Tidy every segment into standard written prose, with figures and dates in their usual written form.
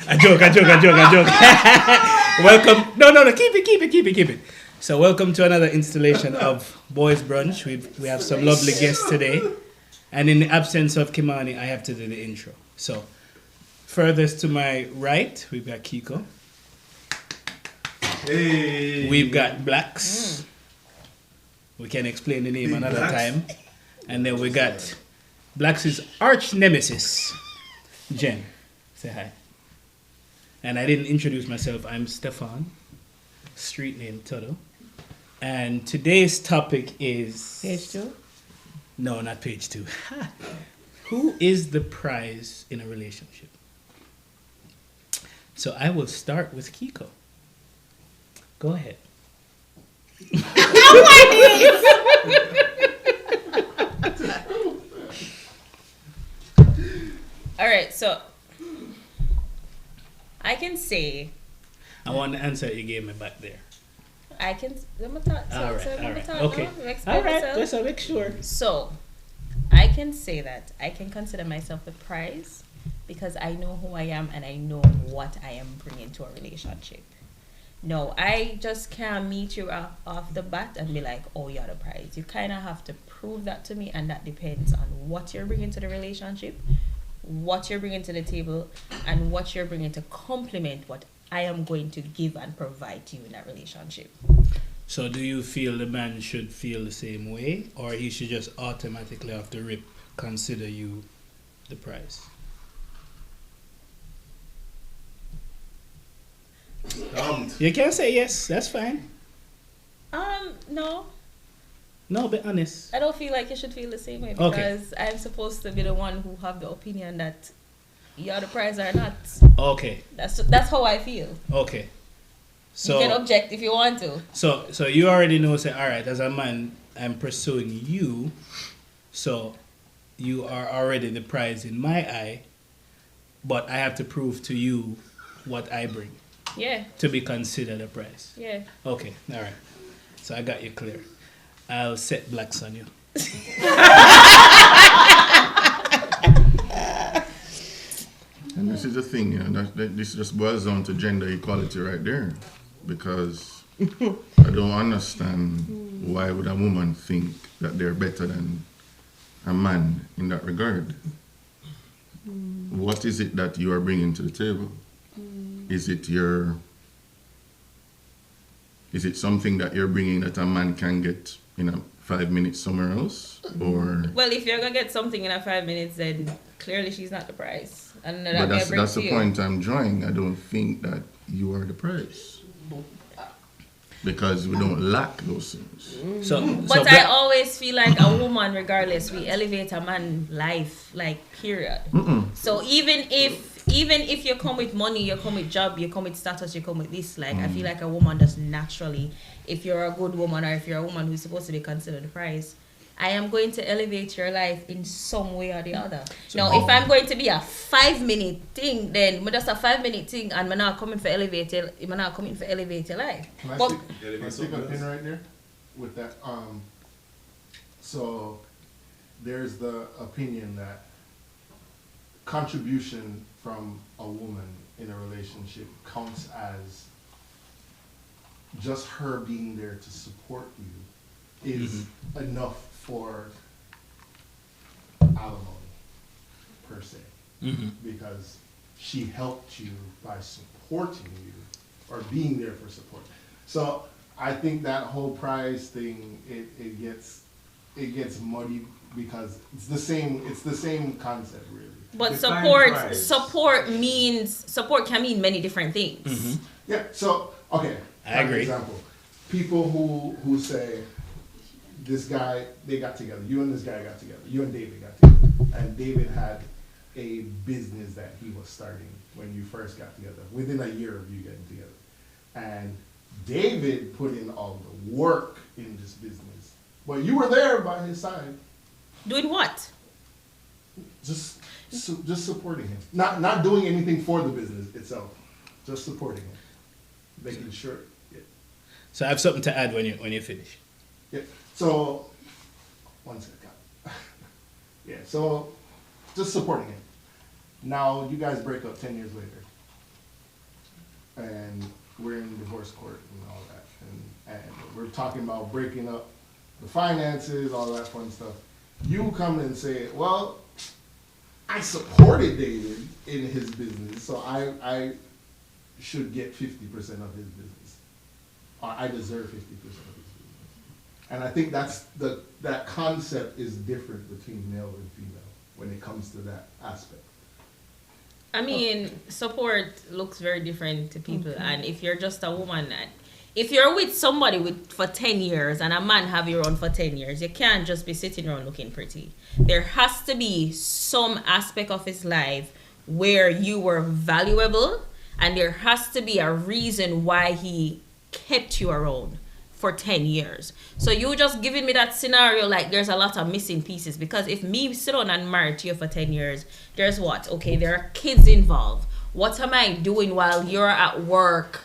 A joke. Welcome. No. Keep it. So welcome to another installation of Boys Brunch. We have some lovely guests today. And in the absence of Kimani, I have to do the intro. So furthest to my right, we've got Kiko. Hey. We've got Blacks. We can explain the name another time. And then we got Blacks' arch nemesis, Jen. Say hi. And I didn't introduce myself. I'm Stefan, street name Toto. And today's topic is... Page 2? No, not page 2. Who is the prize in a relationship? So I will start with Kiko. Go ahead. All right, so I can say I want the answer you gave me back there. I'm gonna talk. All right. Okay. All right, let's make sure. So I can say that I can consider myself the prize because I know who I am and I know what I am bringing to a relationship. No, I just can't meet you off the bat and be like, oh, you're the prize. You kind of have to prove that to me, and that depends on what you're bringing to the relationship, what you're bringing to the table, and what you're bringing to complement what I am going to give and provide to you in that relationship. So do you feel the man should feel the same way, or he should just automatically off the rip consider you the prize? You can say yes, that's fine. No. No, be honest. I don't feel like you should feel the same way because I'm supposed to be the one who have the opinion that you're the prize or not. Okay. That's how I feel. Okay. So you can object if you want to. So you already know, say, all right, as a man, I'm pursuing you, so you are already the prize in my eye, but I have to prove to you what I bring. Yeah. To be considered a prize. Yeah. Okay, all right. So I got you clear. I'll set Blacks on you. And this is the thing, you know, this just boils down to gender equality right there. Because I don't understand why would a woman think that they're better than a man in that regard. What is it that you are bringing to the table? Is it something that you're bringing that a man can get in 5 minutes somewhere else? Or well, if you're gonna get something in 5 minutes, then clearly she's not the prize. And but that's the point I'm drawing. I don't think that you are the prize. Because we don't lack those things. But I always feel like a woman, regardless, we elevate a man's life, like, period. So even if you come with money, you come with job, you come with status, you come with this, like, I feel like a woman does naturally, if you're a good woman or if you're a woman who's supposed to be considered the prize, I am going to elevate your life in some way or the other. Now, if I'm going to be a 5-minute thing, then just a 5-minute thing, and I'm not coming for elevate your life. Can I stick a pin right there with that? So there's the opinion that contribution from a woman in a relationship counts as just her being there to support you is enough for alimony, per se. Because she helped you by supporting you or being there for support. So I think that whole prize thing, it gets muddy because it's the same concept, really. But support can mean many different things. Yeah, so okay. I agree. For example, people who say this guy, they got together. You and this guy got together. You and David got together. And David had a business that he was starting when you first got together, within a year of you getting together. And David put in all the work in this business. But you were there by his side. Doing what? Just supporting him. Not doing anything for the business itself. Just supporting him. Making sure. Yeah. So I have something to add when you finish. Yeah. So, one second. Yeah, so just supporting him. Now, you guys break up 10 years later. and we're in divorce court and all that, and we're talking about breaking up the finances, all that fun stuff. You come and say, well, I supported David in his business, so I should get 50% of his business. Or I deserve 50% of his business. And I think that concept is different between male and female when it comes to that aspect. I mean, support looks very different to people. And if you're just a woman, if you're with somebody for 10 years and a man have you around for 10 years, you can't just be sitting around looking pretty. There has to be some aspect of his life where you were valuable, and there has to be a reason why he kept you around for 10 years. So you just giving me that scenario like there's a lot of missing pieces, because if me sit on and married to you for 10 years, there's what? Okay, there are kids involved. What am I doing while you're at work,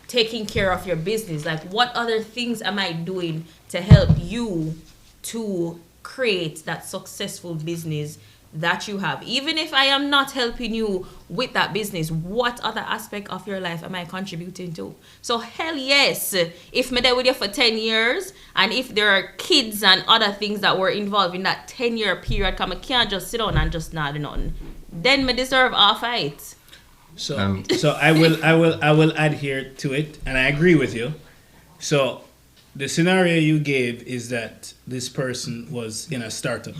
taking care of your business? Like, what other things am I doing to help you to create that successful business that you have? Even if I am not helping you with that business, what other aspect of your life am I contributing to? So hell yes, if me there with you for 10 years, and if there are kids and other things that were involved in that 10-year period, come I can't just sit down and just nod nothing, then me deserve all fight. So I will adhere to it, and I agree with you. So the scenario you gave is that this person was in a startup.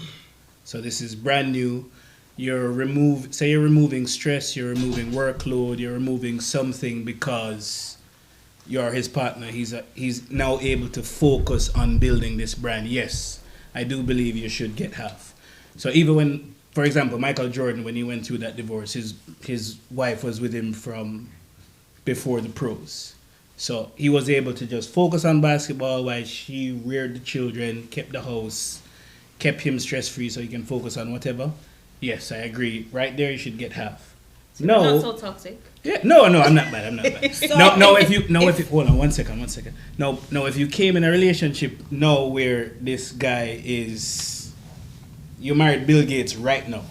So this is brand new. You're removing stress, you're removing workload, you're removing something because you're his partner. He's now able to focus on building this brand. Yes, I do believe you should get half. So even when, for example, Michael Jordan, when he went through that divorce, his wife was with him from before the pros. So he was able to just focus on basketball while she reared the children, kept the house, kept him stress-free so he can focus on whatever. Yes, I agree. Right there, you should get half. So not so toxic. Yeah, no, I'm not bad. So if you hold on one second. No, if you came in a relationship where this guy is, you married Bill Gates right now.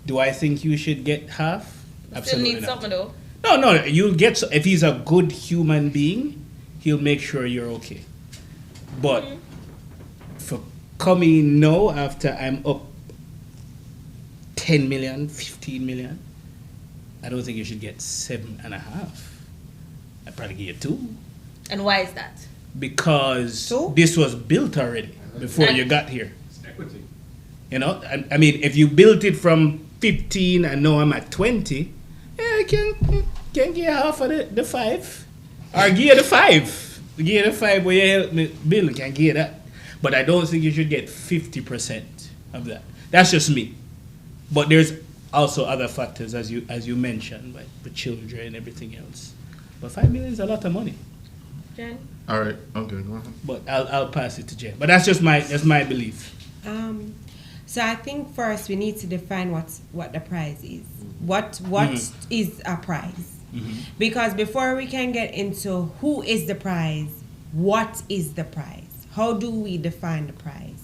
Do I think you should get half? Absolutely Still need something though. No, you'll get, if he's a good human being, he'll make sure you're okay. But for coming now after I'm up 10 million, 15 million, I don't think you should get 7.5. I'd probably give you 2. And why is that? Because this was built already before you got here. It's equity. You know, I mean, if you built it from 15 and now I'm at 20, I can give you half of the 5. Or give you the 5. Give you the 5 where you help me build, can give you that. But I don't think you should get 50% of that. That's just me. But there's also other factors, as you mentioned, like the children and everything else. But 5 million is a lot of money. Jen? All right, okay, go ahead. But I'll pass it to Jen. But that's just my belief. So I think first we need to define what the prize is. What is a prize? Mm-hmm. Because before we can get into who is the prize, what is the prize? How do we define the prize?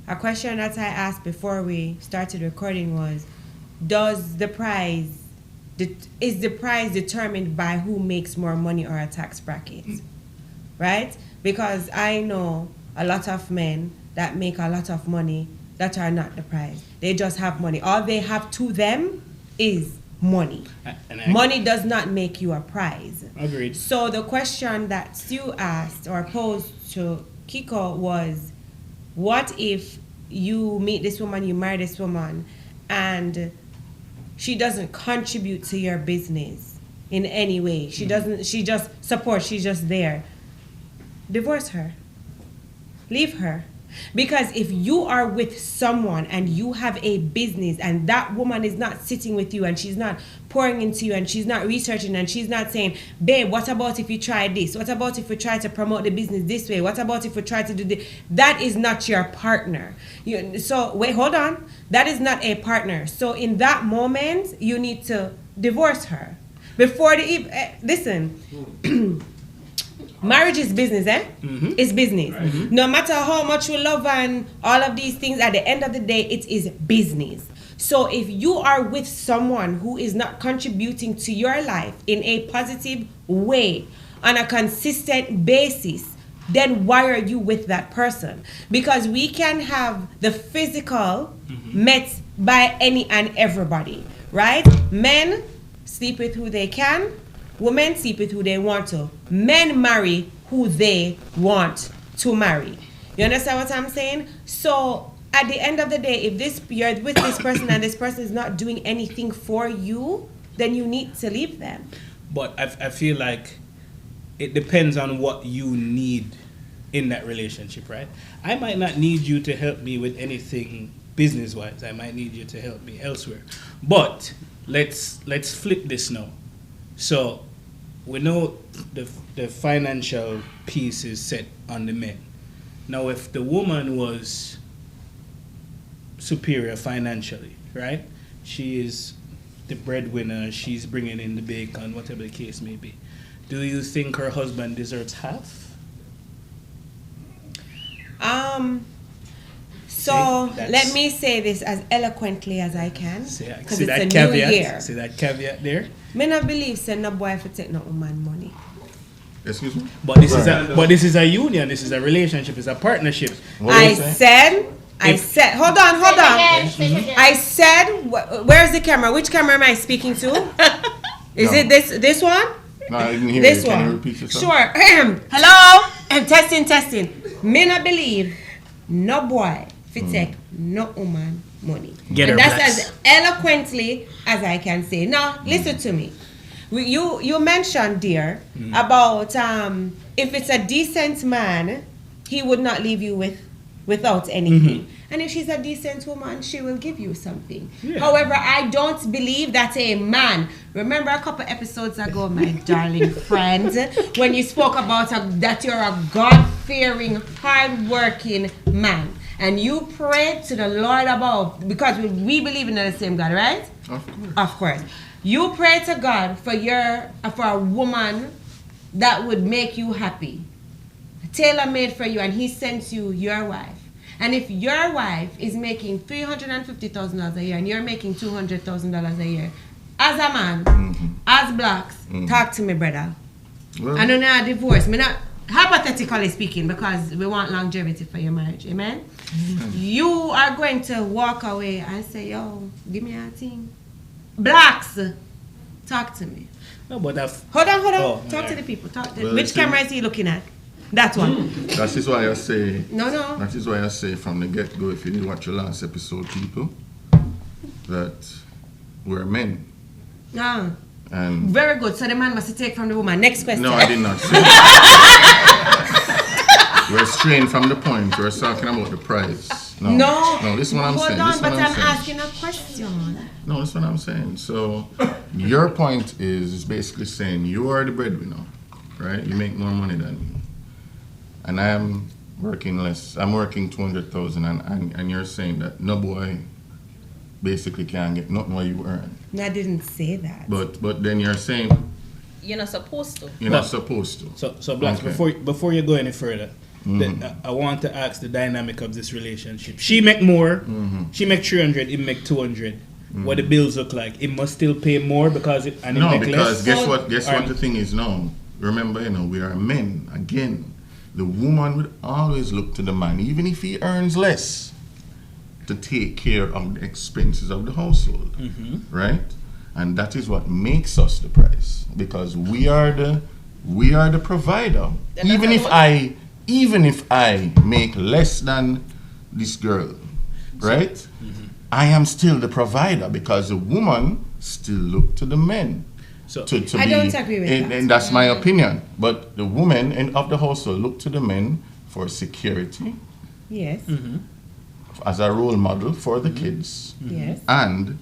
A question that I asked before we started recording was, is the prize determined by who makes more money or a tax bracket? Right? Because I know a lot of men that make a lot of money that are not the prize. They just have money. All they have to them is money. Money does not make you a prize. Agreed. So the question that Sue asked or posed to Kiko was, what if you meet this woman, you marry this woman, and she doesn't contribute to your business in any way? She just supports, she's just there. Divorce her. Leave her. Because if you are with someone and you have a business and that woman is not sitting with you and she's not pouring into you and she's not researching and she's not saying, babe, what about if we try this? What about if we try to promote the business this way? What about if we try to do this? That is not your partner. So wait, hold on. That is not a partner. So in that moment, you need to divorce her. Before listen. Marriage is business, Mm-hmm. It's business. Mm-hmm. No matter how much we love and all of these things, at the end of the day, it is business. So if you are with someone who is not contributing to your life in a positive way on a consistent basis, then why are you with that person? Because we can have the physical met by any and everybody, right? Men sleep with who they can, women sleep with who they want to. Men marry who they want to marry. You understand what I'm saying? So at the end of the day, if you're with this person and this person is not doing anything for you, then you need to leave them. But I feel like it depends on what you need in that relationship, right? I might not need you to help me with anything business-wise. I might need you to help me elsewhere. But let's flip this now. So we know the financial piece is set on the men. Now, if the woman was superior financially, right? She is the breadwinner. She's bringing in the bacon, whatever the case may be. Do you think her husband deserves half? So let me say this as eloquently as I can, because it's a new year. See that caveat there? Me not believe say no boy for take no woman money. Excuse me? But this is a union. This is a relationship. It's a partnership. I said, hold on. I said, where's the camera? Which camera am I speaking to? Is it this one? No, I didn't hear this you. one. Can you repeat yourself? Sure. Hello? Testing. Me not believe no boy for take no woman money. And that's as eloquently as I can say. Now, listen to me. You mentioned, dear, about if it's a decent man, he would not leave you without anything. And if she's a decent woman, she will give you something. Yeah. However, I don't believe that a man. Remember a couple episodes ago, my darling friend, when you spoke about that you're a God-fearing, hard-working man. And you prayed to the Lord above, because we believe in the same God, right? Of course. You pray to God for a woman that would make you happy, tailor-made for you, and He sends you your wife. And if your wife is making $350,000 a year and you're making $200,000 a year, as a man, as blacks, talk to me, brother. Well, I don't know a divorce. Me not hypothetically speaking, because we want longevity for your marriage. Amen. You are going to walk away and say, "Yo, give me a thing." Blacks, talk to me. No, but hold on. Talk to the people. Which camera is he looking at? That one. That is why I say. No. That is why I say from the get-go, if you didn't watch the last episode, people, that we're men. And very good. So the man must take from the woman. Next question. No, I did not say. We're straying from the point. We're talking about the price. No. This is what I'm saying. Hold on, but I'm asking a question. No, that's what I'm saying. So your point is basically saying you are the breadwinner, right? You make more money than me. And I am working less. I'm working 200,000, and you're saying that no boy basically can't get nothing what you earn. No, I didn't say that. But then you're saying you're not supposed to. You're not supposed to. So Blacks, before you go any further, I want to ask the dynamic of this relationship. She make more. She make 300. He make 200. What the bills look like? It must still pay more because it and no, make because less? guess what the thing is now. Remember, we are men again. The woman would always look to the man, even if he earns less, to take care of the expenses of the household, right? And that is what makes us the price, because we are the provider. Even if I make less than this girl, right? I am still the provider, because the woman still look to the men. So I don't agree with that. And that's my opinion. But the women of the household look to the men for security. Yes. As a role model for the kids. Yes. And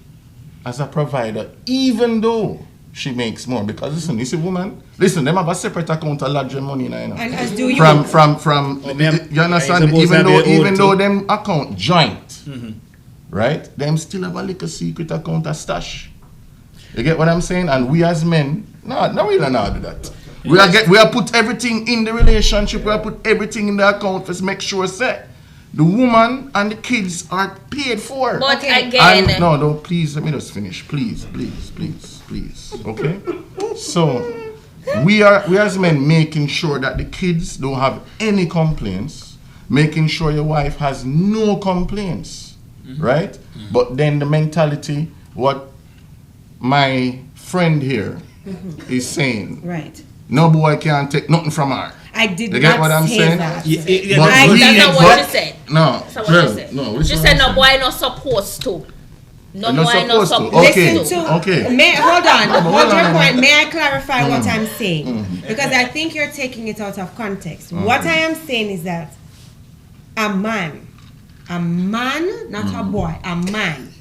as a provider, even though she makes more. Because listen, you see woman, them have a separate account to lodge money in. And as do you. From you understand? Even though them account joint, right? Them still have a little secret account, a stash. You get what I'm saying? And we as men, we don't know how to do that. We are put everything in the relationship. We are put everything in the account to make sure say The woman and the kids are paid for. But Okay. again, And, no, please, let me just finish. Please. Okay? So, we as men making sure that the kids don't have any complaints, making sure your wife has no complaints, right? But then the mentality, what my friend here is saying, Right. no boy can take nothing from her. I did You get not what I'm say saying? that. But that's not what you said. No, That's not what you said. no. You said no boy not supposed to. No You're not boy not supposed to. supposed Okay. to. Listen to. Okay. Hold on. Hold hold your on. point. May I clarify what I'm saying? Because I think you're taking it out of context. What I am saying is that a man, not a boy, a man,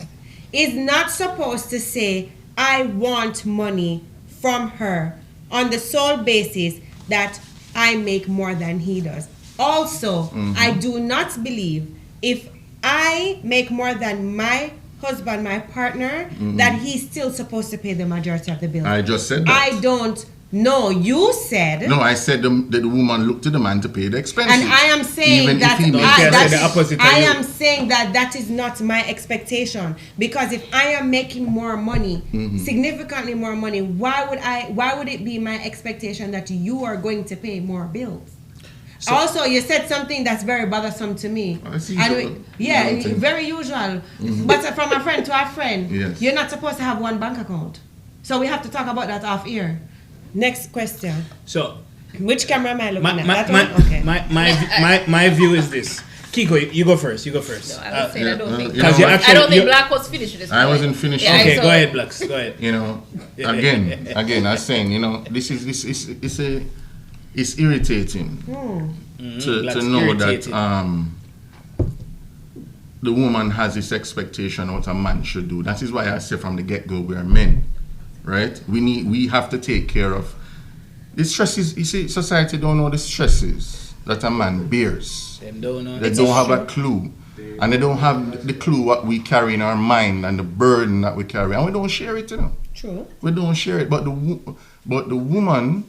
is not supposed to say, I want money from her on the sole basis that I make more than he does. Also, I do not believe if I make more than my husband, my partner, that he's still supposed to pay the majority of the bill. I just said that. I don't know. You said. No, I said that the woman looked to the man to pay the expenses. And I am saying Even that if he No, you makes can't that say the opposite of I you. am saying that is not my expectation, because if I am making more money, significantly more money, why would it be my expectation that you are going to pay more bills? Also, you said something that's very bothersome to me. That's And usual. yeah, I don't think- very usual. But from a friend to a friend, Yes. you're not supposed to have one bank account. So we have to talk about that off air. Next question. So, Which camera am I looking my, at? my, That my, one? Okay. my view is this. Kiko, you go first. No, I would say I don't think. you know you what? actually- I don't think you- Black was finished with this. I point. wasn't finished. Yeah, Okay, so- go ahead, Blacks. Go ahead. You know, again, I'm saying, it's irritating to Blacks know irritated. that the woman has this expectation of what a man should do. That is why I say from the get-go we are men, right? We have to take care of the stresses. You see, society don't know the stresses that a man bears. Them don't know. They don't have a clue. And they don't have the clue what we carry in our mind and the burden that we carry. And we don't share it, you know. True. We don't share it. But the woman,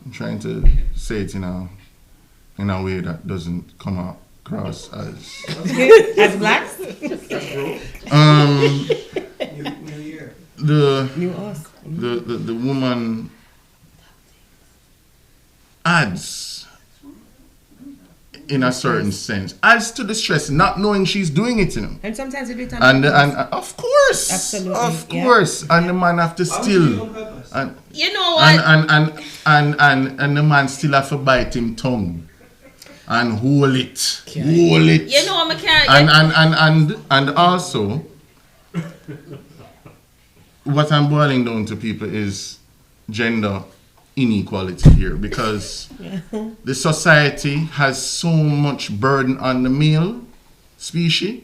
I'm trying to say it in a way that doesn't come across as As blacks? New Year. New us. the woman adds, in a certain sense, adds to the stress, not knowing she's doing it, you know. And sometimes we do it on And purpose. of course, Absolutely, of yeah. course, and the man have to still, and You know what? and the man still have to bite him tongue and hold it, Okay. hold it, You know what, I can't. and also, what I'm boiling down to people is gender inequality here, because the society has so much burden on the male species,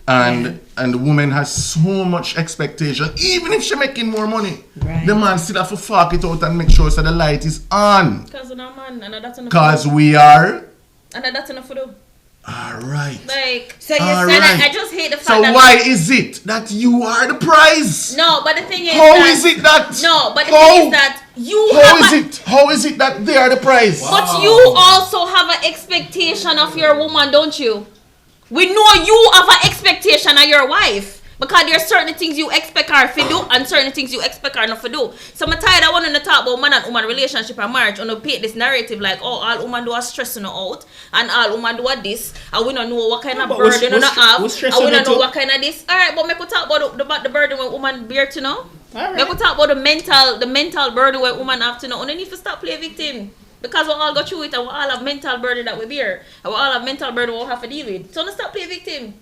and the woman has so much expectation. Even if she making more money, Right. the man still have to fork it out and make sure that the light is on, Because of that man, and that's enough. because we are And that's enough for them. alright. Like, So you All said right. I just hate the fact So that. why is it that you are the prize? No, but the thing is. How that, is it that? No, but the How? thing is that you How have. is it? How is it that they are the prize? But you also have an expectation of your woman, don't you? We know you have an expectation of your wife. Because there are certain things you expect her to do and certain things you expect her not to do. So I'm tired of wanting to talk about man and woman relationship and marriage and to paint this narrative like, oh, all women do are stressing her out and all women do are this and we don't know what kind of but burden we don't have we're and stressing we don't her know too. what kind of this. Alright, but we could talk about the burden when woman bear to know. Alright. We could talk about the mental burden when woman have to know. And then if you stop playing victim. Because we all go through it and we all have mental burden that we bear. And we all have mental burden we have to deal with. So don't stop playing victim.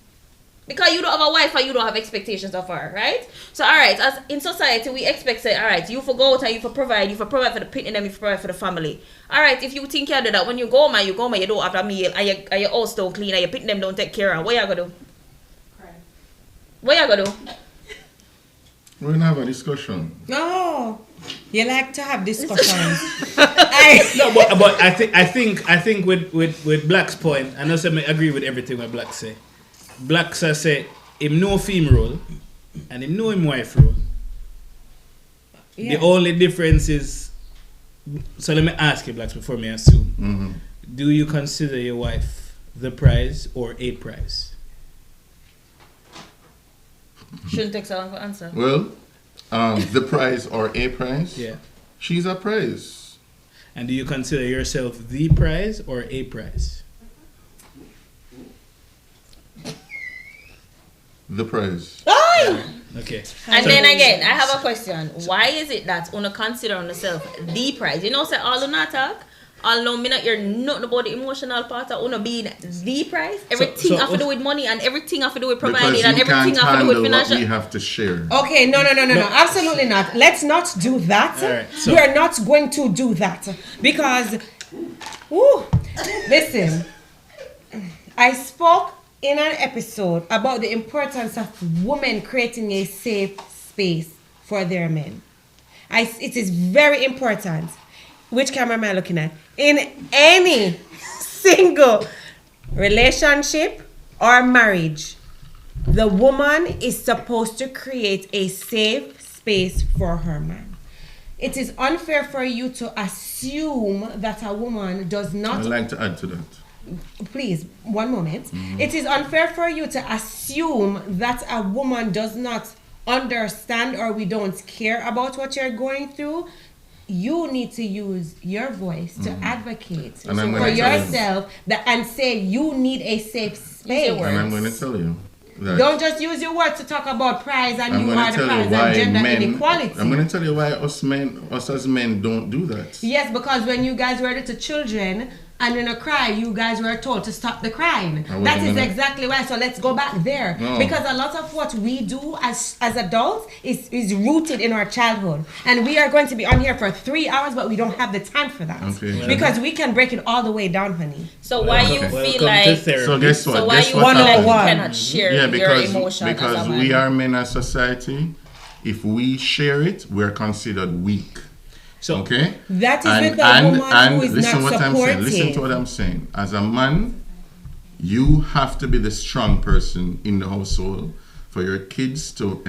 Because you don't have a wife and you don't have expectations of her, right? So, alright, as in society, we expect, say, alright, you for go out and you for provide for the pit and then you for provide for the family. Alright, if you think you do that, when you go home, you don't have a meal, and your house don't clean, and your pit them don't take care of, what you gonna do? Cry. What you gonna do? We're gonna have a discussion. Oh, you like to have discussions. No, but I think with Black's point, I know some agree with everything what Black say. Black say him know film role and him know him wife role. Yeah. The only difference is So let me ask you, Blacks, before me assume. Mm-hmm. Do you consider your wife the prize or a prize? Shouldn't take so long for answer. Well, the prize or a prize? Yeah. She's a prize. And do you consider yourself the prize or a prize? The prize. Okay. And So- then again, I have a question. Why is it that una consider on yourself the prize? You know, say all una talk, all know me not hear nothing about the emotional part of una being the prize. Everything so have to do if- with money and everything have to do with Because providing you and everything can't have to do handle with what financial. we have to share. Okay, no, absolutely not. Let's not do that. All right, so- We are not going to do that because, woo, listen, I spoke in an episode about the importance of women creating a safe space for their men. It is very important. Which camera am I looking at? In any single relationship or marriage, the woman is supposed to create a safe space for her man. It is unfair for you to assume that a woman does not. I'd like to add to that. Please, one moment. It is unfair for you to assume that a woman does not understand or we don't care about what you're going through. You need to use your voice to advocate And I'm for gonna tell you. yourself and say you need a safe space. your And I'm going to tell you that Don't just use your words to talk about prize and I'm you going are to the tell you prize why and gender men. inequality. I'm going to tell you why us as men don't do that. Yes, because when you guys were little children and in a cry, you guys were told to stop the crying. I wasn't That is gonna- exactly why. So let's go back there. No. Because a lot of what we do as adults is rooted in our childhood. And we are going to be on here for 3 hours, but we don't have the time for that. Okay. Because we can break it all the way down, honey. So why you Welcome feel to like? therapy. So guess what? So why Guess you what feel like happened? you 101. cannot share Yeah, your because emotion because as a man? we are men as society. If we share it, we're considered weak. So Okay? That is with a woman who is listen not what I'm saying. Listen to supportive. what I'm saying. As a man, you have to be the strong person in the household for your kids to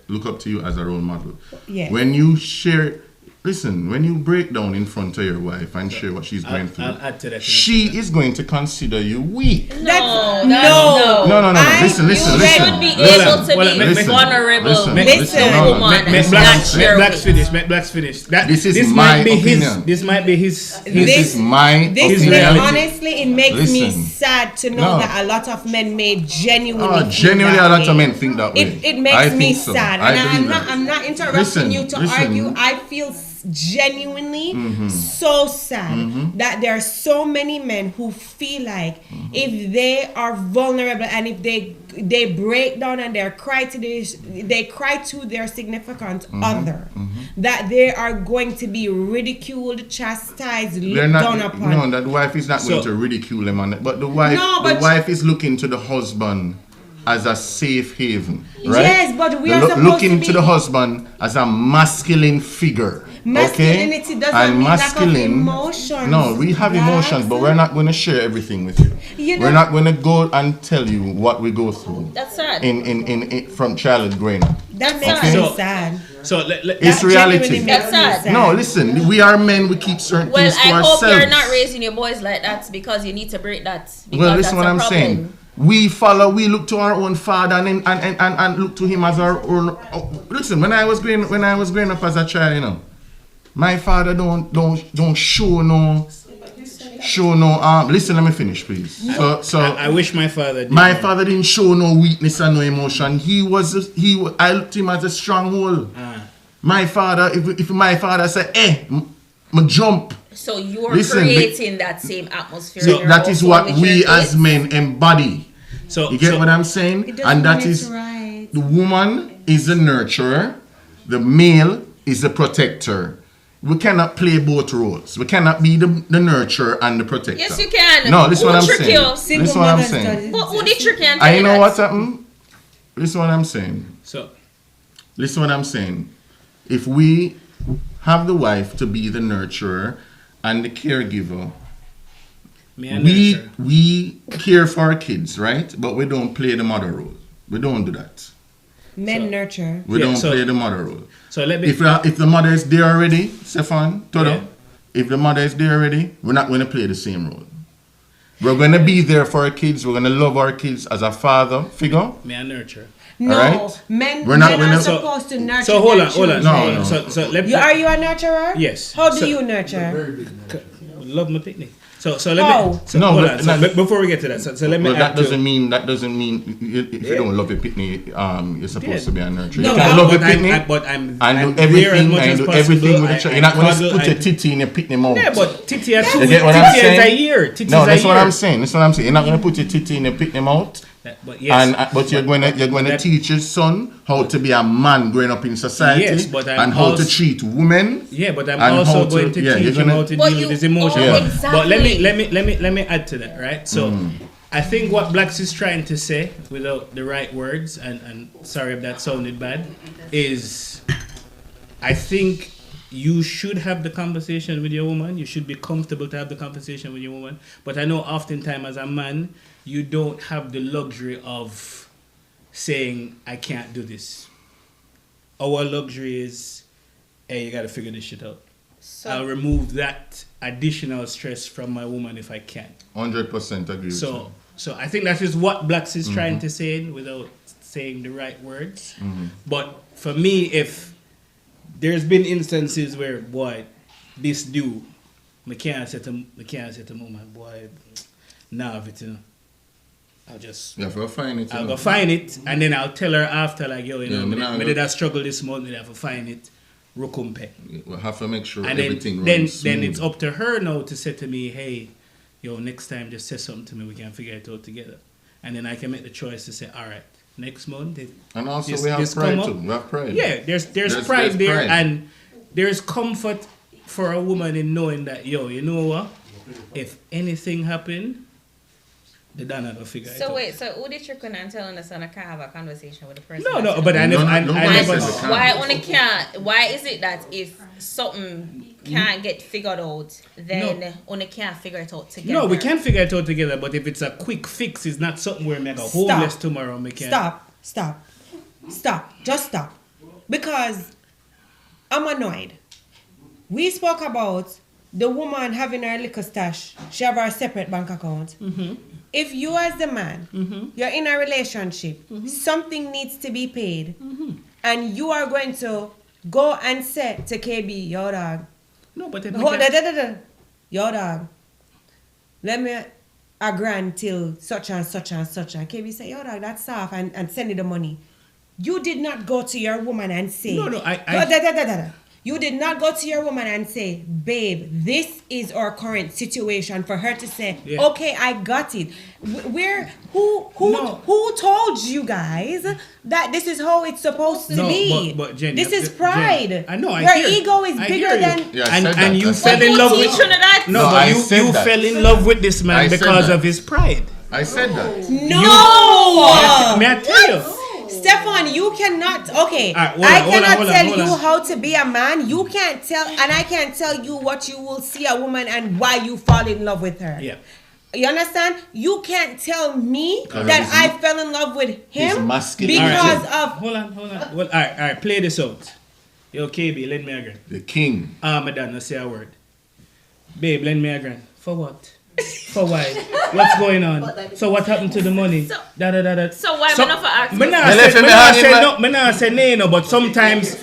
look up to you as a role model. Yes. When you share, listen, when you break down in front of your wife and share what she's going through, I'll add to that. she is going to consider you weak. No, That's- no. No. Listen. You should be Hold able on, to hold on, be listen, vulnerable listen, with listen. your No, no, woman make and blacks- not make share Blacks with. finish. Make Blacks finish. This is this my might be opinion. his. This might be his. This is my This opinion. makes, honestly, it makes me Listen. sad to know No. that a lot of men may genuinely. Oh, feel genuinely, that a lot of way. men think that way. It makes I me think so. sad, I and believe I'm not that. interrupting Listen, you to listen. argue. I feel genuinely so sad that there are so many men who feel like if they are vulnerable and if they break down and they cry to their significant other, that they are going to be ridiculed, chastised, They're looked not. down upon. No, that the wife is not going So- to ridicule him on that. But the wife, No, the but- wife is looking to the husband as a safe haven, right? Yes, but we They're are supposed looking to to be- the husband as a masculine figure. Masculinity okay? doesn't mean lack of emotions, No, we have Blacks. emotions, but we're not going to share everything with you. You We're know- not going to go and tell you what we go through. That's sad. In from childhood growing up. That makes Okay. me So- sad. So It's That reality. genuinely makes That's me sad. sad. No, listen, we are men, we keep certain Well, things to I ourselves. hope you're not raising your boys like that because you need to break that. Because Well, that's listen what a I'm problem. saying. We look to our own father and look to him as our own. Oh, listen, when I was growing up as a child, you know, my father don't show no. Listen, let me finish, please. So I wish my father did. my father didn't show no weakness and no emotion. I looked at him as a stronghold. My father, if my father said, me jump. So you're Listen, creating that same atmosphere. So in your that is household what with we your as kids? men embody. So You get so- what I'm saying? It doesn't And that mean it's is right. the woman is the nurturer, the male is the protector. We cannot play both roles. We cannot be the nurturer and the protector. Yes, you can. No, listen Who what I'm trick saying. you? Single Listen what I'm mothers saying. But who did trick you and tell And you you know that? what's happened? Listen what I'm saying. so Listen what I'm saying. If we have the wife to be the nurturer and the caregiver, me and nurture. we care for our kids, right? But we don't play the mother role. We don't do that. Men nurture. We Yeah, don't so- play the mother role. So let me. If the mother is there already, Stefan, Todo, Yeah. if the mother is there already, we're not going to play the same role. We're going to be there for our kids. We're going to love our kids as a father figure. May I nurture? No, Alright? men, We're not- men we're are not- supposed to nurture. So hold their on, hold on. children. No. So let me. Are you a nurturer? Yes. How do So- you nurture? Very big nurture. Love my picnic. So let How? me. So No, hold but on. So not- before we get to that, so let me. Well, add that to- doesn't mean if you don't love your picnic, you're supposed to be a nurturer. No, You can love your picnic but I'm and do I'm there as everything much and as do possible. everything with the child. You're not going cuddle, to put your I- titty in your picnic mouth. Yeah, but titty is You get what I'm titty is a saying? year. Titty No, is that's a what year. I'm saying. That's what I'm saying. You're not going to put your titty in your picnic mouth. But yes. But you're going to that- teach your son how to be a man growing up in society, Yes, but I'm and how also- to treat women. Yeah, but I'm and also how to- going to yeah, teach you're him gonna- how to But deal you- with his emotions. oh, Yeah. exactly. But let me add to that, right? So I think what Blacks is trying to say, without the right words, and sorry if that sounded bad, is I think you should have the conversation with your woman. You should be comfortable to have the conversation with your woman. But I know oftentimes as a man, you don't have the luxury of saying, I can't do this. Our luxury is, hey, you got to figure this shit out. I'll remove that additional stress from my woman if I can. 100% agree with you. So I think that is what Blacks is trying to say without saying the right words. But for me, if there's been instances where, boy, this dude, I can't say to woman, boy, nah, you know. I'll just You have to find it. I'll go find it, and then I'll tell her after, like, yo, you Yeah, know, me did I struggle this month, me have to find it, rukumpe. We'll have to make sure And everything then runs then smooth. it's up to her now to say to me, hey, yo, next time just say something to me, we can figure it out together. And then I can make the choice to say, all right, next month. And also this- we have this pride come too. up. We have pride. Yeah, there's pride there, and there's comfort for a woman in knowing that, yo, you know what? If anything happen, the Dana will figure it So out. wait, so who did you and telling us I can't have a conversation with the person? No, but I never, I No, never. no, no. Why only can't? Why is it that if something can't get figured out, then only can't figure it out together? No, we can figure it out together, but if it's a quick fix, it's not something where I go homeless tomorrow. Me can. Stop. Just stop. Because I'm annoyed. We spoke about the woman having her liquor stash. She have her separate bank account. If you as the man, you're in a relationship, something needs to be paid, and you are going to go and say to KB, yo dog, No, but if yo dog, let me a grand till such and such and such. And KB say, yo dog, that's soft, and send you the money. You did not go to your woman and say, You did not go to your woman and say, babe, this is our current situation, for her to say, okay, I got it. Who told you guys that this is how it's supposed to be? But Jen, this is pride. Jen, I know. Your ego is bigger than. Yeah, I said that. and you I fell said in that. love Who with. teach you that? No, No, but I you said that. fell in love with this I man said because that. of his pride. I said that. No! May I tell you? Stefan, you cannot. Okay, Alright, hold I on, cannot hold on, tell hold you on. how to be a man. You can't tell, and I can't tell you what you will see a woman and why you fall in love with her. Yeah. You understand? You can't tell me Because that of I fell in love with his him masculinity. because of. Hold on. Well, all right, play this out. Yo, KB, lend me a grand. The king. Madam, no say a word. Babe, lend me a grand. For what? For why? What's going on? So what happened to the money? So- Da. So why me not for ask? Me not say no, but sometimes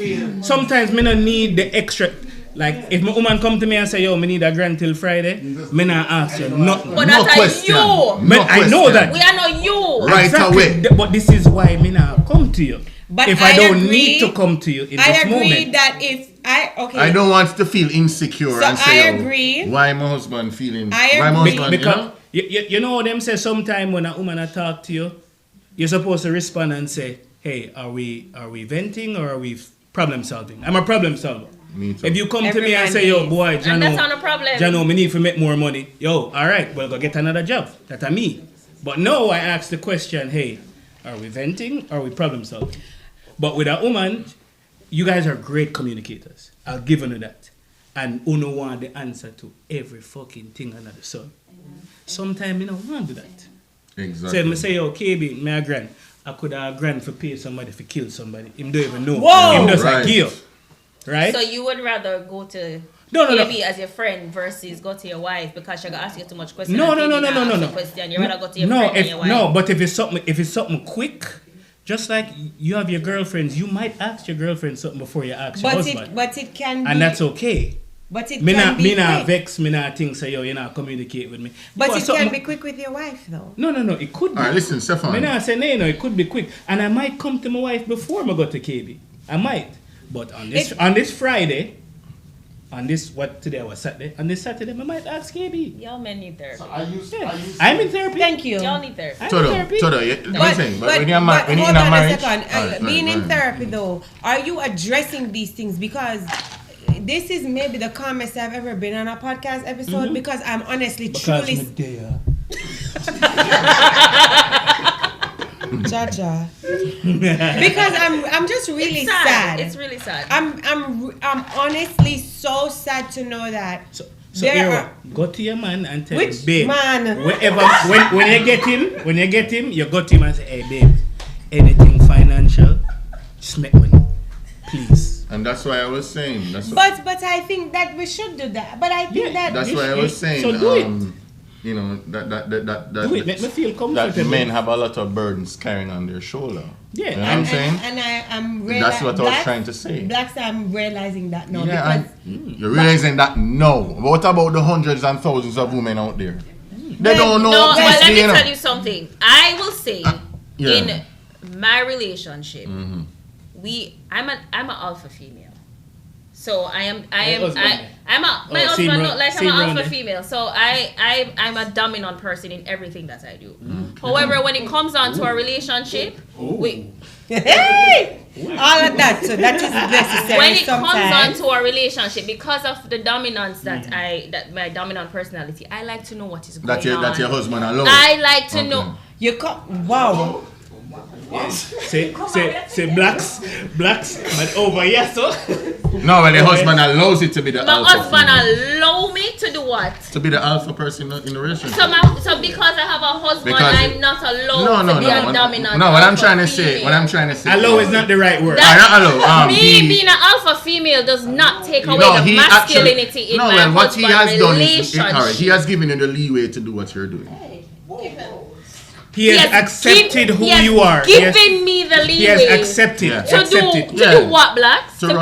me not need the extra. Like if my woman come to me and say, yo, me need a grand till Friday, me not ask you nothing. But No that's question. you. I know that. We are not you. Right away. But this is why me not come to you. But if I don't agree- need to come to you in I this agree moment. that if I don't want to feel insecure So and say, I agree. why my husband feeling? I Why my agree. husband, Because you know them say sometime when a woman a talk to you, you're supposed to respond and say, hey, are we venting or are we problem solving? I'm a problem solver. Me too. If you come to Every me and man say, yo, is. boy, And that's not a problem. Jano, me need to make more money. Yo, all right, well, go get another job. That's a me. But now I ask the question, hey, are we venting or are we problem solving? But with a woman, you guys are great communicators. I'll give you that. And uno want the answer to every fucking thing under the sun. Sometimes you don't want to do that. Exactly. So I say, yo, KB, me a grand. I could have grant for pay somebody to kill somebody. Him don't even know. Whoa! Him just Right. a give. Right? So you would rather go to No. KB as your friend versus go to your wife because she's gonna ask you too much questions. No. and KB gonna ask you question. You rather go to your friend and your wife. But if it's something quick, just like you have your girlfriends, you might ask your girlfriend something before you ask your husband. But it can be. And that's okay. But it Me can not, be me not quick. vex, me not think say, yo, you not communicate with me. But Because it can something- be quick with your wife, though. No, it could be. All right, listen, Me Stefan. not say no, it could be quick. And I might come to my wife before I go to KB. I might. But on this Friday, on this, what today was Saturday, on this Saturday, I might ask KB. Y'all men need therapy. So I use I'm in therapy. Thank you. Y'all need therapy. I'm in Todo, therapy. but when you're but when you're hold in a on marriage, a second. Alright, Being in right. therapy, though, are you addressing these things? Because this is maybe the calmest I've ever been on a podcast episode. Because I'm honestly, Because truly, me there. Jaja. Because I'm just really It's sad. It's really sad. I'm honestly so sad to know that So there Eero, are. go to your man and tell Which him, babe, man? wherever, when you get him, you go to him and say, hey, babe, anything financial, just make money, please. And that's why I was saying. That's But I think that we should do that. But I think Yeah, that That's why I was saying, So do it. you know, that Do it, make me feel that comfortable. men have a lot of burdens carrying on their shoulder. Yeah, You know what I'm saying? and I'm That's what I was trying to say. Blacks, I'm realizing that now Yeah, because you're realizing that no. But what about the hundreds and thousands of women out there? They don't know. No, well, this, let me you know. tell you something. I will say, yeah. in my relationship, Mm-hmm. I'm an alpha female. So I'm husband? my Oh, husband same not round- like I'm same an round alpha there. female. So I'm a dominant person in everything that I do. However, when it comes on to a relationship, hey, all of that. So that is necessary. when it sometimes. comes on to a relationship, because of the dominance that my dominant personality, I like to know what is going on. That's your husband alone. I like to Okay. know. You come. Wow. Say blacks, but over here, so. No, when the husband allows it to be the My alpha husband female. allow me to do what? To be the alpha person in the relationship. So because I have a husband, Because I'm not allowed to be a dominant. No, what I'm alpha trying to female. say. Allow is not the right word. That- Me being an alpha female does not take away the masculinity in my what he husband has done is, relationship. alright, he has given you the leeway to do what you're doing. He has accepted who you are. Giving me the He has leeway accepted. Yeah. to Accepted. do to do what, blacks? To To run-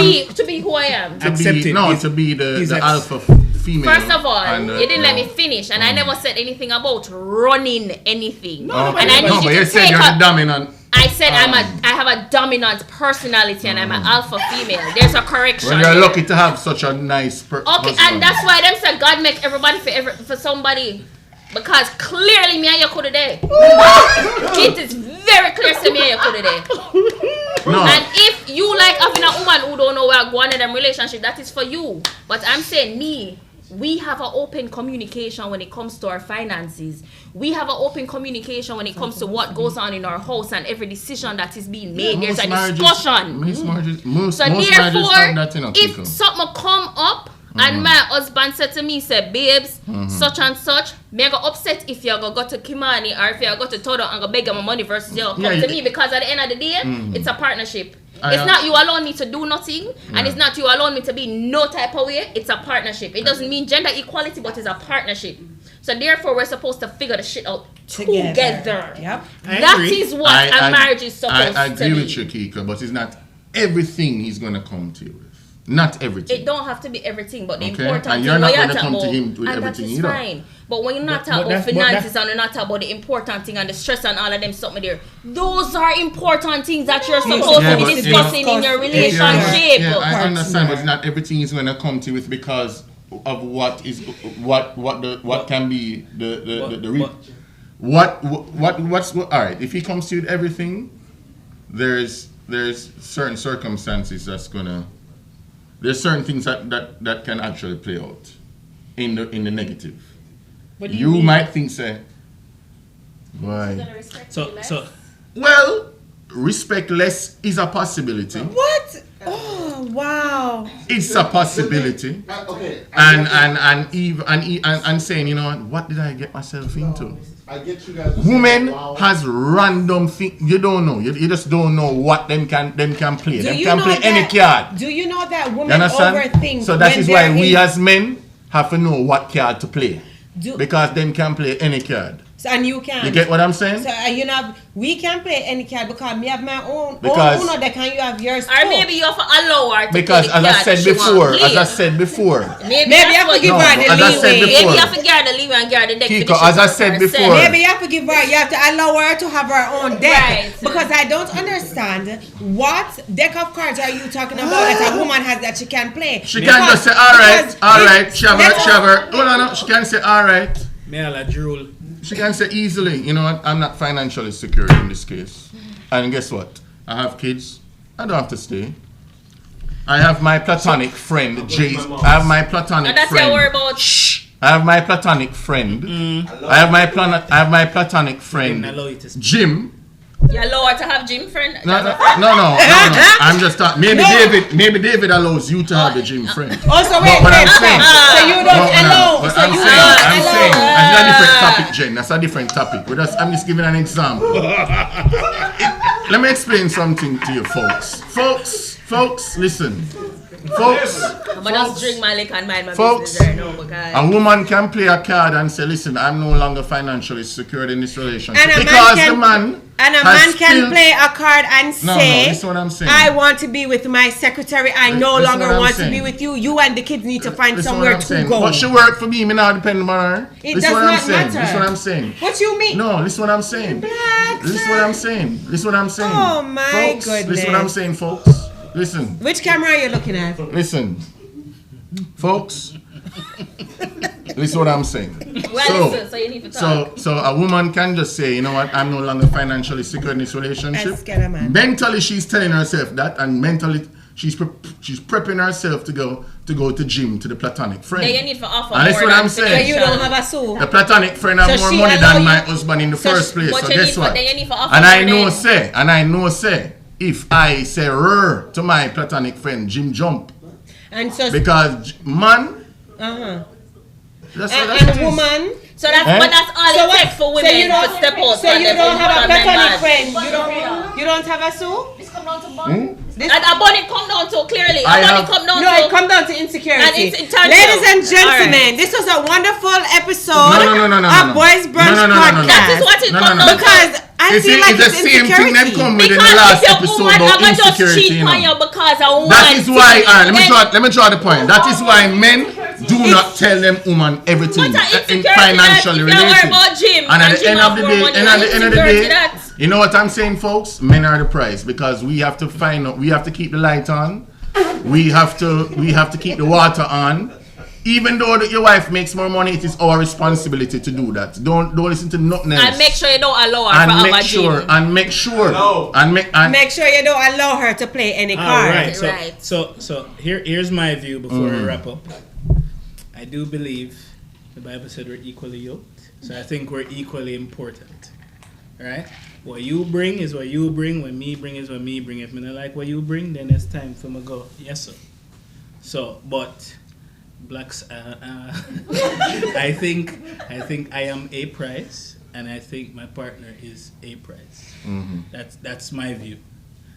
be who I am. Accepted. To be the He's alpha female. First of all, and, you didn't let me finish, and I never said anything about running anything. No, and I need but you you to said take you're up. the dominant. I said I have a dominant personality and I'm an alpha female. There's a correction. Well, you're there. lucky to have such a nice Okay, husband. and that's why them said God make everybody for somebody. Because clearly me and you could have It is very clear to me and you could have No. And if you like having a woman who don't know where going in them relationship, that is for you. But I'm saying we have an open communication when it comes to our finances. We have an open communication when it comes to what goes on in our house and every decision that is being made. There's a discussion. Most So marriages therefore, have that, you know, if Kiko. something come up and my husband said to me, say, babes, such and such, me I go upset if you go to Kimani or if you go to Todo and go beg my money versus you come to me, because at the end of the day, it's a partnership. It's not you allowing me to do nothing, and it's not you allowing me to be no type of way. It's a partnership. It doesn't mean gender equality, but it's a partnership. So therefore, we're supposed to figure the shit out together. Yep. That is what a marriage is supposed I to agree be. with you, Kiko, but it's not everything he's going to come to you with. Not everything. It don't have to be everything, but the Okay, important and thing you're not what gonna talking come to about, him with and that everything is either. fine. But when you're not talking about that's- finances and you're not talking about the important thing and the stress and all of them something there, those are important things that you're supposed Yeah, to be but, discussing in your Yeah, relationship. yeah, I Partner. understand, but not everything is going to come to you with because of what can be what's all right. If he comes to you with everything, there's certain circumstances there's certain things that can actually play out in the negative. What do You mean? might think say, why? So Well, respect less is a possibility. What? Oh, Wow. It's a possibility. Okay. And saying, you know what did I get myself into? I get you guys. Women Wow. has random thing. You don't know. You just don't know what them can play. Do Them you can know play any that- card. Do you know that You women understand? overthink? So that when is why they're we in- as men have to know what card to play. Do- Because them can play any card. So, and you can. You get what I'm saying? So you know, we can play any card because me have my own. Because- Uno that can you have yours Or too. maybe you have to allow her to Because play the as I card said she want before, play. maybe Maybe I that's have what to give you- her the as I said leeway. before- Maybe you have to give her the leeway and give her the deck Kiko, for the as I shit said for before- herself. Maybe you have to give her. You have to allow her to have her own deck. Right. Because I don't understand what deck of cards are you talking about that a woman has that she can play. She can just say, Because all right, shaver. let's- Hold on, she can say, all right. Me a la drool. She can say easily, you know what, I'm not financially secure in this case. And guess what? I have kids. I don't have to stay. I have my platonic friend, Jace. I have my platonic And that's friend. your word about. Shh. I have my platonic friend. I have my platonic Didn't friend, allow you to speak. Jim. You allow her to have gym friend. No. I'm just talking. Maybe David allows you to have the gym friend. Also, But wait, what I'm wait, saying- so you don't allow. But So I'm you saying, don't I'm allow. saying, that's a different topic, Jen. That's a different topic. I'm just giving an example. Let me explain something to you, folks, listen. Folks, I'm gonna just drink my liquor and mind my Folks, business right now because. a woman can play a card and say, listen, I'm no longer financially secured in this relationship. And a man Because can- the man And a has man can still- play a card and No, say, listen what I'm saying. I want to be with my secretary. I no Listen longer what I'm want to saying. be with you. You and the kids need to find Listen what somewhere I'm to saying. go. But she work for me now depend on her. It Listen does what I'm not saying. matter. Listen what I'm saying. What you mean? No, listen what I'm saying. Black Listen what I'm saying. Listen what I'm saying. Oh, my folks, goodness. Listen what I'm saying, folks. Listen. Which camera are you looking at? Listen. Folks. Listen what I'm saying. Well, listen, so you need to talk. So a woman can just say, you know what, I'm no longer financially secure in this relationship. And scared a man. Mentally she's telling herself that, and mentally she's prepping herself to go to gym to the platonic friend. Then you need to offer And that's more what than I'm saying. So financial. you don't have a sue. The platonic friend have So more she money allow than you- my husband in the So first place. what So you guess need for- what? then you need for offer And I more know say, if I say to my platonic friend Jim jump, And so because man, uh-huh. that's And what a it is. woman. So that's Eh? but that's all So it what- takes for so women you don't- to step out. So you and don't have a from their platonic man. friend. You don't have a sue? This come down to bond. This, And a bunny come down to clearly. A I bunny have- come down no, to. it come down to insecurity. And it's internal. Ladies and gentlemen, Alright. this was a wonderful episode No. of Boys Brunch No. Podcast. That is what it No, come no. down to. Because I feel like it's it's the same thing them insecurity. come with in the Because last if your episode woman about I'ma just insecurity. cheat You on you know. because I want That is why, then- let me draw the point. That is why men do not tell them woman everything But a in insecurity financially that if you worry related. about gym And at the Jim end have of the more day, money, and at the end of the insecurity day, that. you know what I'm saying, folks? Men are the prize because we have to find out. We have to keep the light on. We have to keep the water on. Even though your wife makes more money, it is our responsibility to do that. Don't listen to nothing else. And make sure you don't allow her And for make our sure, gym. and make sure, No. and Make sure you don't allow her to play any All card. right. Right. So here's my view before we wrap up. I do believe the Bible said we're equally yoked. So I think we're equally important. All right. What you bring is what you bring. What me bring is what me bring. If me not like what you bring, then it's time for me to go. Yes, sir. So, but blacks, I think I am a prize, and I think my partner is a prize. That's my view.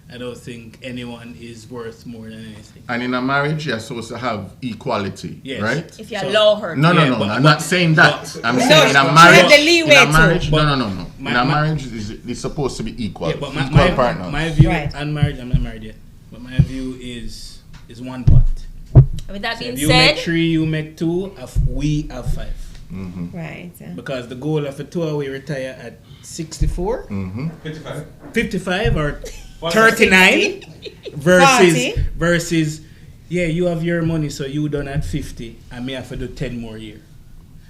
I don't think anyone is worth more than anything. And in a marriage, you're supposed to have equality, Yes. right? If you So- allow her. No, Yeah, no. but- I'm not saying that. I'm No, saying in a you marriage. have the leeway in to. a marriage, But- no. My- In a my- marriage, it's supposed to be equal. Yeah, but equal partners. my view, Right. unmarried, I'm not married yet, but my view is one pot. With that So being if you make said, 3, you make 2, we have 5. Right. Because the goal of a tour, we retire at 64, 55. 55 or 39 versus 40. yeah, you have your money, so you done at 50, and me have to do 10 more year.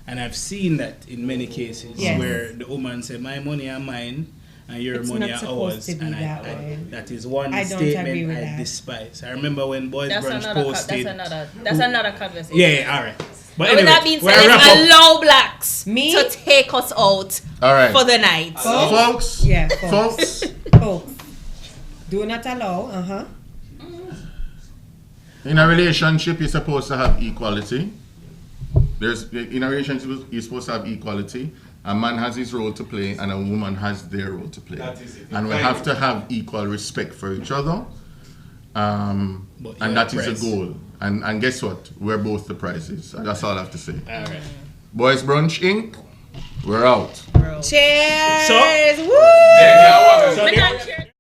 And I've seen that in many cases Yes. where the woman say, my money are mine and your It's money not are supposed ours. to be And that way. that is one I don't agree statement with I that. despise. I remember when Boys that's Brunch another, posted. that's another conversation. Yeah, all right. But With anyway, that being we're said, wrap let's up. allow blacks Me? to take us out All right. for the night. Folks, Yeah, folks, Folks, do not allow. In a relationship, you're supposed to have equality. In a relationship, you're supposed to have equality. A man has his role to play and a woman has their role to play. That is it. And we have to have equal respect for each other. And that is a goal. And guess what? We're both the prizes. That's all I have to say. All right. Boys Brunch Inc., we're out. Cheers! So- Woo! Yeah, So We're not